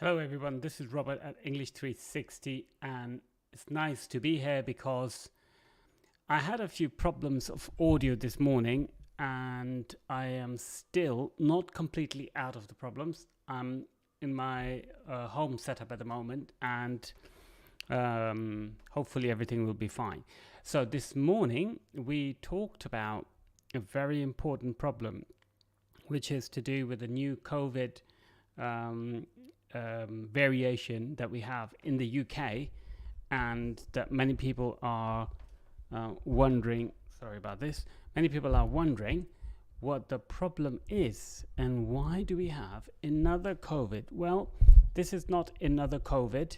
Hello everyone, this is Robert at English 360 and it's nice to be here because I had a few problems of audio this morning and I am still not completely out of the problems. I'm in my home setup at the moment and hopefully everything will be fine. So this morning we talked about a very important problem which is to do with the new COVID variation that we have in the UK and that many people are wondering, sorry about this, many people are wondering what the problem is and why do we have another COVID? Well, this is not another COVID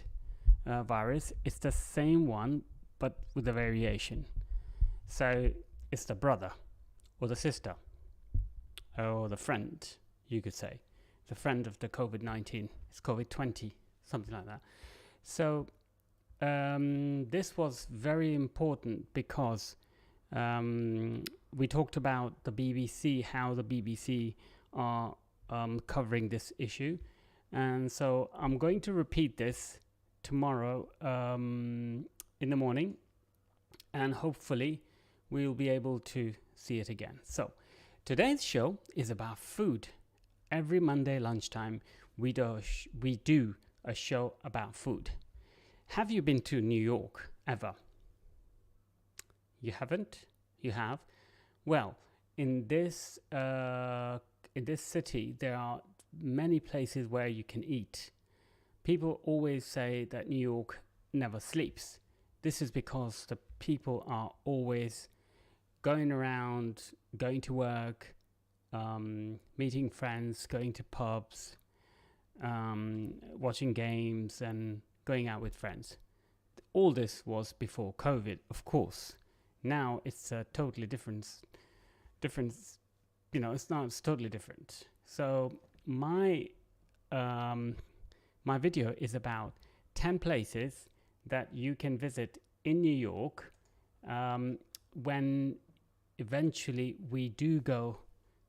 virus, it's the same one but with a variation. So it's the brother or the sister or the friend, you could say. The friend of the COVID-19. It's COVID-20, something like that. So this was very important because we talked about the BBC, how the BBC are covering this issue. And so I'm going to repeat this tomorrow in the morning and hopefully we'll be able to see it again. So today's show is about food. Every Monday lunchtime, we do a show about food. Have you been to New York ever? You haven't? You have? Well, in this city, there are many places where you can eat. People always say that New York never sleeps. This is because the people are always going around, going to work, meeting friends, going to pubs, watching games and going out with friends. All this was before COVID, of course. Now it's a totally different, it's totally different. So my video is about 10 places that you can visit in New York when eventually we do go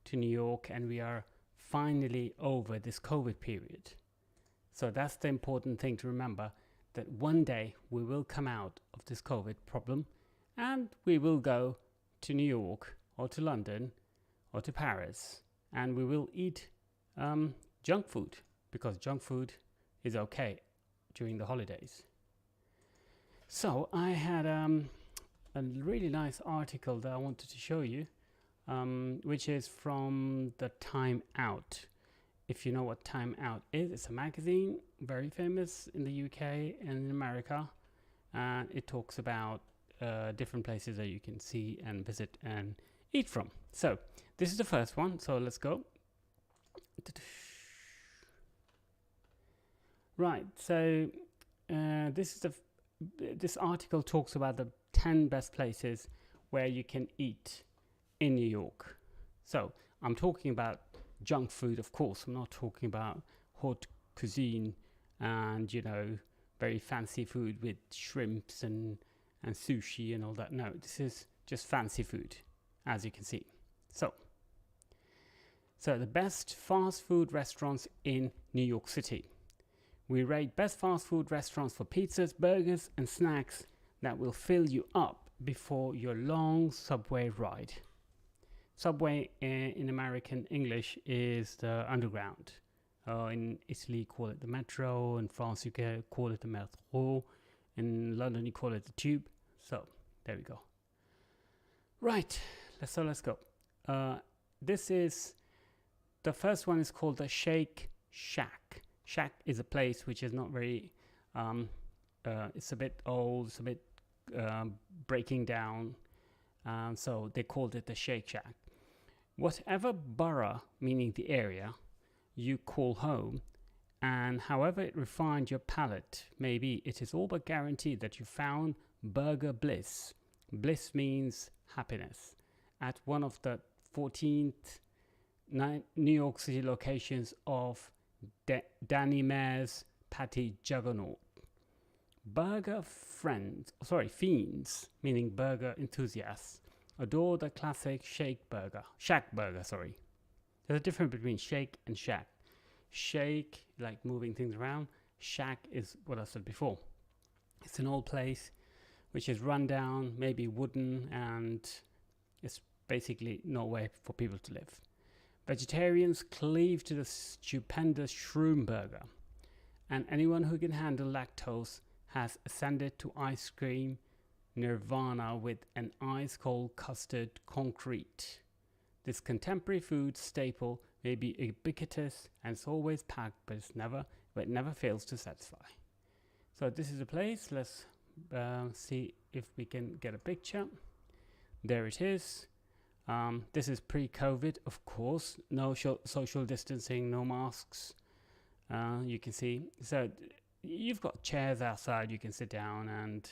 to New York and we are finally over this COVID period. So that's the important thing to remember, that one day we will come out of this COVID problem and we will go to New York or to London or to Paris and we will eat junk food because junk food is okay during the holidays. So I had a really nice article that I wanted to show you, which is from the Time Out. If you know what Time Out is, it's a magazine, very famous in the UK and in America. And it talks about different places that you can see and visit and eat from. So this is the first one, so let's go. Right, so this article talks about the 10 best places where you can eat in New York. So I'm talking about junk food, of course. I'm not talking about haute cuisine and very fancy food with shrimps and sushi and all that. No, this is just fancy food, as you can see. So the best fast food restaurants in New York City. We rate best fast food restaurants for pizzas, burgers and snacks that will fill you up before your long subway ride. Subway in American English is the underground. In Italy you call it the metro, in France you call it the métro, in London you call it the tube. So there we go. Right, let's go. This is, the first one is called the Shake Shack. Shack is a place which is not very, it's a bit old, it's a bit breaking down. So they called it the Shake Shack. Whatever borough, meaning the area, you call home, and however it refined your palate may be, it is all but guaranteed that you found burger bliss. Bliss means happiness. At one of the 14th New York City locations of Danny Mayer's Patty Juggernaut. Burger fiends, meaning burger enthusiasts, adore the classic Shack burger. There's a difference between shake and shack. Shake, like moving things around. Shack is what I said before. It's an old place which is run down, maybe wooden, and it's basically no way for people to live. Vegetarians cleave to the stupendous shroom burger, and anyone who can handle lactose has ascended to ice cream nirvana with an ice-cold custard concrete. This contemporary food staple may be ubiquitous and it's always packed, but it never fails to satisfy. So this is a place. Let's see if we can get a picture. There it is. This is pre-COVID, of course. No social distancing, no masks. You can see. So you've got chairs outside. You can sit down and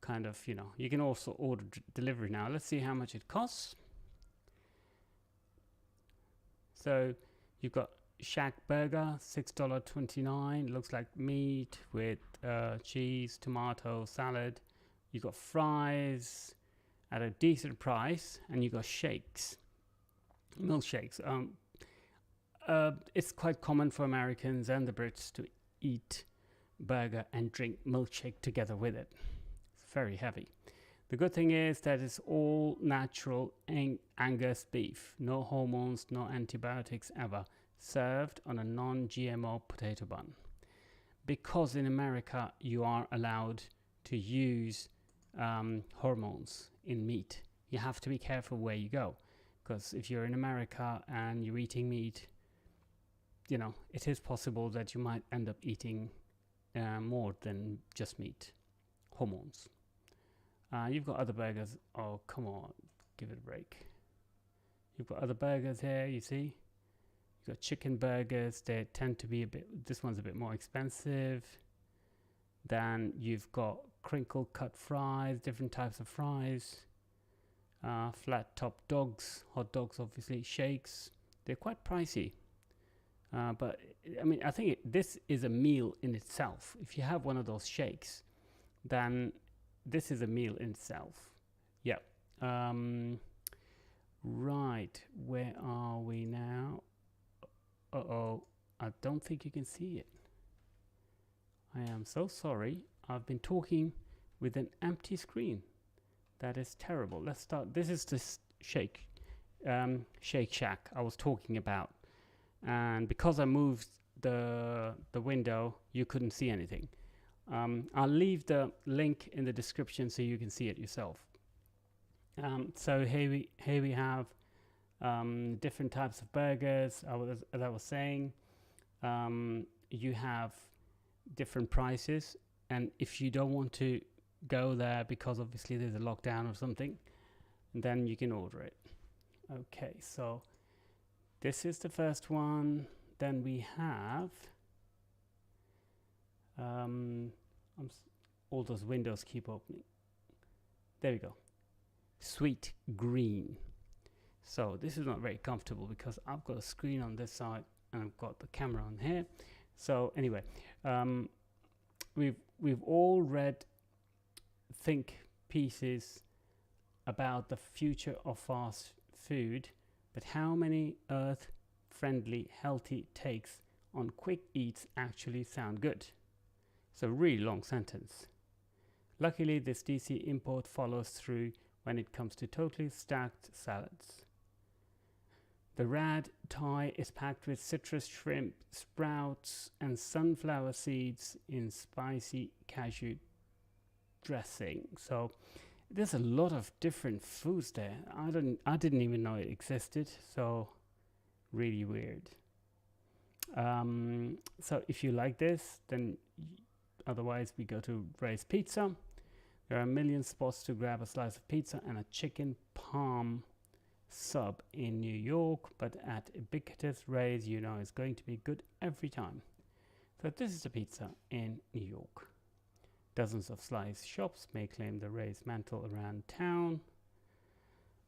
kind of, you can also order delivery now. Let's see how much it costs. So you've got Shack Burger, $6.29. Looks like meat with cheese, tomato, salad. You've got fries at a decent price, and you've got shakes, milkshakes. It's quite common for Americans and the Brits to eat burger and drink milkshake together with it. It's very heavy. The good thing is that it's all natural Angus beef, no hormones, no antibiotics ever, served on a non-GMO potato bun. Because in America you are allowed to use hormones in meat, you have to be careful where you go, because if you're in America and you're eating meat, it is possible that you might end up eating more than just meat, hormones. You've got other burgers. Oh, come on, give it a break. You've got other burgers here, you see. You've got chicken burgers. They tend to be this one's a bit more expensive. Then you've got crinkle cut fries, different types of fries. Flat top dogs, hot dogs obviously, shakes. They're quite pricey. But I mean, I think this is a meal in itself. If you have one of those shakes, then this is a meal in itself. Yeah. Right. Where are we now? Uh-oh. I don't think you can see it. I am so sorry. I've been talking with an empty screen. That is terrible. Let's start. This is the Shake Shack I was talking about. And because I moved the window, you couldn't see anything. I'll leave the link in the description so you can see it yourself. So here we have different types of burgers. As I was saying, you have different prices, and if you don't want to go there because obviously there's a lockdown or something, then you can order it. Okay, so this is the first one. Then we have all those windows keep opening. There we go. Sweet green. So this is not very comfortable because I've got a screen on this side and I've got the camera on here. So anyway, we've all read think pieces about the future of fast food, but how many earth-friendly, healthy takes on quick eats actually sound good? It's a really long sentence. Luckily, this DC import follows through when it comes to totally stacked salads. The rad Thai is packed with citrus shrimp, sprouts, and sunflower seeds in spicy cashew dressing. So there's a lot of different foods there. I didn't even know it existed. So really weird. So if you like this, then otherwise we go to Ray's Pizza. There are a million spots to grab a slice of pizza and a chicken parm sub in New York, but at ubiquitous Ray's, it's going to be good every time. So this is a pizza in New York. Dozens of slice shops may claim the Ray's mantle around town,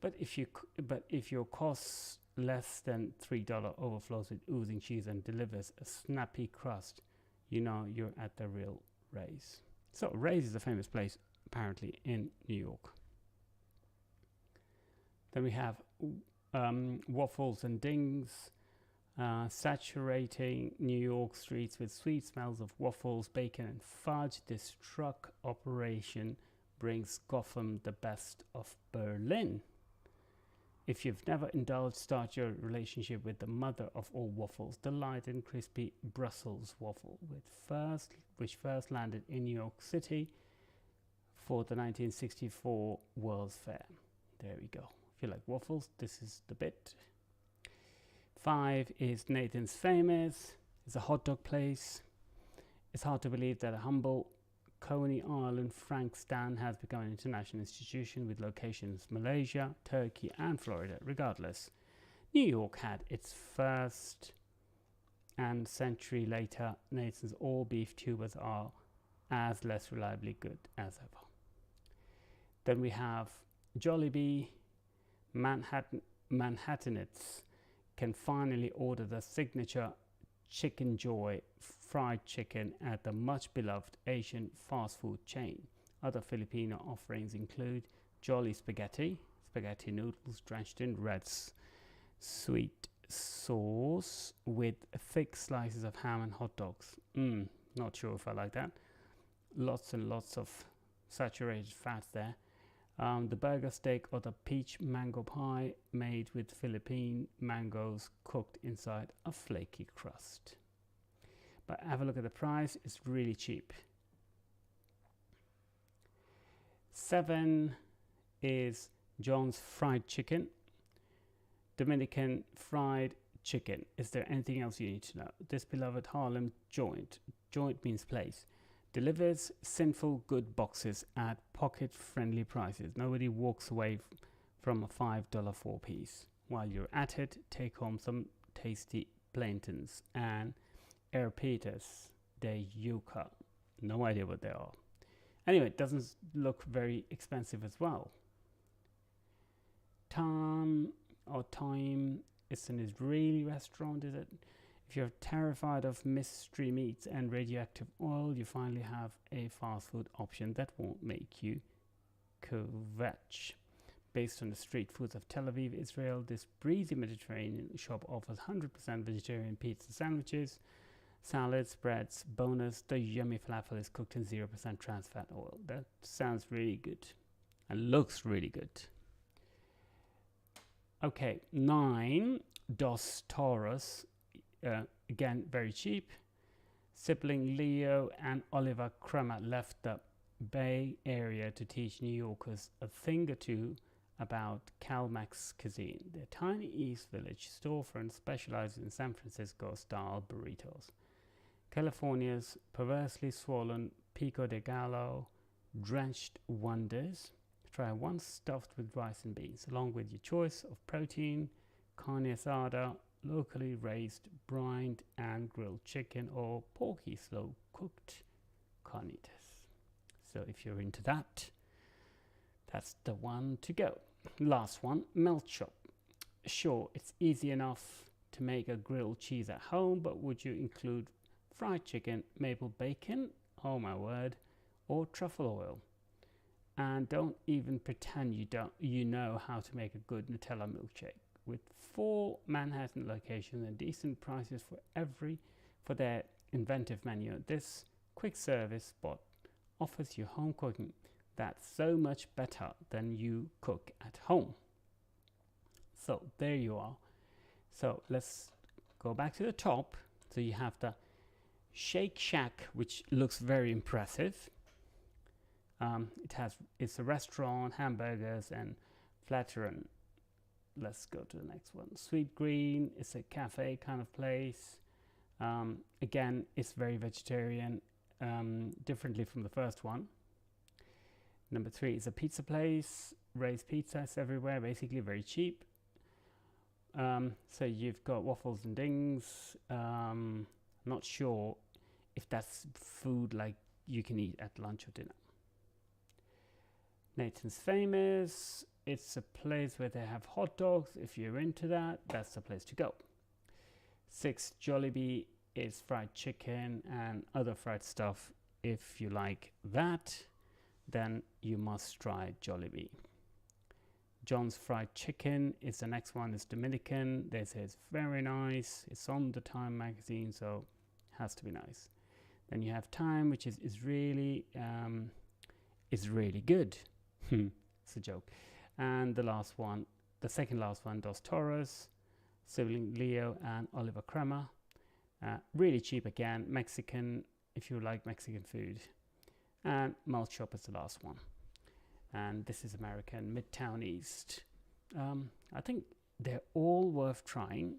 but if your costs less than $3, overflows with oozing cheese and delivers a snappy crust, you're at the real Ray's. So Ray's is a famous place apparently in New York. Then we have waffles and dings. Saturating New York streets with sweet smells of waffles, bacon, and fudge, this truck operation brings Gotham the best of Berlin. If you've never indulged, start your relationship with the mother of all waffles, the light and crispy Brussels waffle, which first landed in New York City for the 1964 World's Fair. There we go. If you like waffles, this is the bit. 5 is Nathan's Famous. It's a hot dog place. It's hard to believe that a humble Coney Island Frank Stan has become an international institution with locations in Malaysia, Turkey, and Florida. Regardless, New York had its first, and century later, Nathan's all beef tubers are as less reliably good as ever. Then we have Jollibee. Manhattanites can finally order the signature Chicken Joy fried chicken at the much beloved Asian fast food chain. Other Filipino offerings include Jolly Spaghetti noodles drenched in red sweet sauce with thick slices of ham and hot dogs. Not sure if I like that. Lots and lots of saturated fats there. The burger steak or the peach mango pie made with Philippine mangoes cooked inside a flaky crust. But have a look at the price, it's really cheap. 7 is John's Fried Chicken. Dominican fried chicken. Is there anything else you need to know? This beloved Harlem joint means place, delivers sinful good boxes at pocket-friendly prices. Nobody walks away from a $5 4-piece. While you're at it, take home some tasty plantains and arepitas de yuca. No idea what they are. Anyway, it doesn't look very expensive as well. Time is an Israeli restaurant, is it? If you're terrified of mystery meats and radioactive oil, you finally have a fast food option that won't make you kvetch. Based on the street foods of Tel Aviv, Israel, this breezy Mediterranean shop offers 100% vegetarian pizza sandwiches, salads, breads. Bonus, the yummy falafel is cooked in 0% trans fat oil. That sounds really good and looks really good. Okay, 9, Dos Toros. Again, very cheap. Sibling Leo and Oliver Kremer left the Bay Area to teach New Yorkers a thing or two about Cal-Mex cuisine. Their tiny East Village storefront specializes in San Francisco-style burritos. California's perversely swollen pico de gallo drenched wonders. Try one stuffed with rice and beans, along with your choice of protein, carne asada, locally raised, brined and grilled chicken, or porky slow-cooked carnitas. So if you're into that, that's the one to go. Last one, Melt Shop. Sure, it's easy enough to make a grilled cheese at home, but would you include fried chicken, maple bacon, oh my word, or truffle oil? And don't even pretend you know how to make a good Nutella milkshake. With 4 Manhattan locations and decent prices for their inventive menu, this quick service spot offers you home cooking that's so much better than you cook at home. So there you are. So let's go back to the top. So you have the Shake Shack, which looks very impressive. It's a restaurant, hamburgers and flattering. Let's go to the next one. Sweet Green is a cafe kind of place. Again, it's very vegetarian, differently from the first one. Number 3 is a pizza place. Raised pizzas everywhere, basically very cheap. So you've got waffles and dings. Not sure if that's food like you can eat at lunch or dinner. Nathan's Famous. It's a place where they have hot dogs. If you're into that, that's the place to go. 6, Jollibee is fried chicken and other fried stuff. If you like that, then you must try Jollibee. John's Fried Chicken is the next one. It's Dominican. They say it's very nice. It's on the Time magazine, so it has to be nice. Then you have Time, which is really good. It's a joke. And the last one, the second last one, Dos Toros, Sibling Leo and Oliver Kremer. Really cheap again, Mexican, if you like Mexican food. And Mouth Shop is the last one. And this is American, Midtown East. I think they're all worth trying.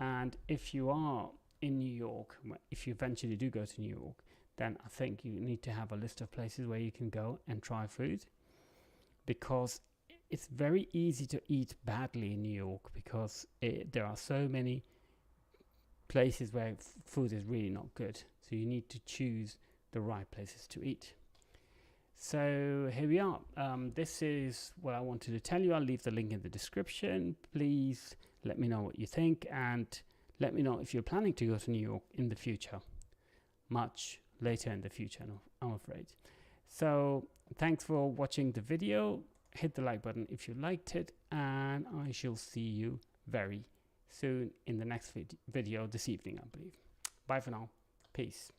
And if you are in New York, if you eventually do go to New York, then I think you need to have a list of places where you can go and try food, because it's very easy to eat badly in New York, because there are so many places where food is really not good. So you need to choose the right places to eat. So here we are. This is what I wanted to tell you. I'll leave the link in the description. Please let me know what you think, and let me know if you're planning to go to New York in the future. Much later in the future, I'm afraid. So thanks for watching the video. Hit the like button if you liked it, and I shall see you very soon in the next video this evening, I believe. Bye for now. Peace.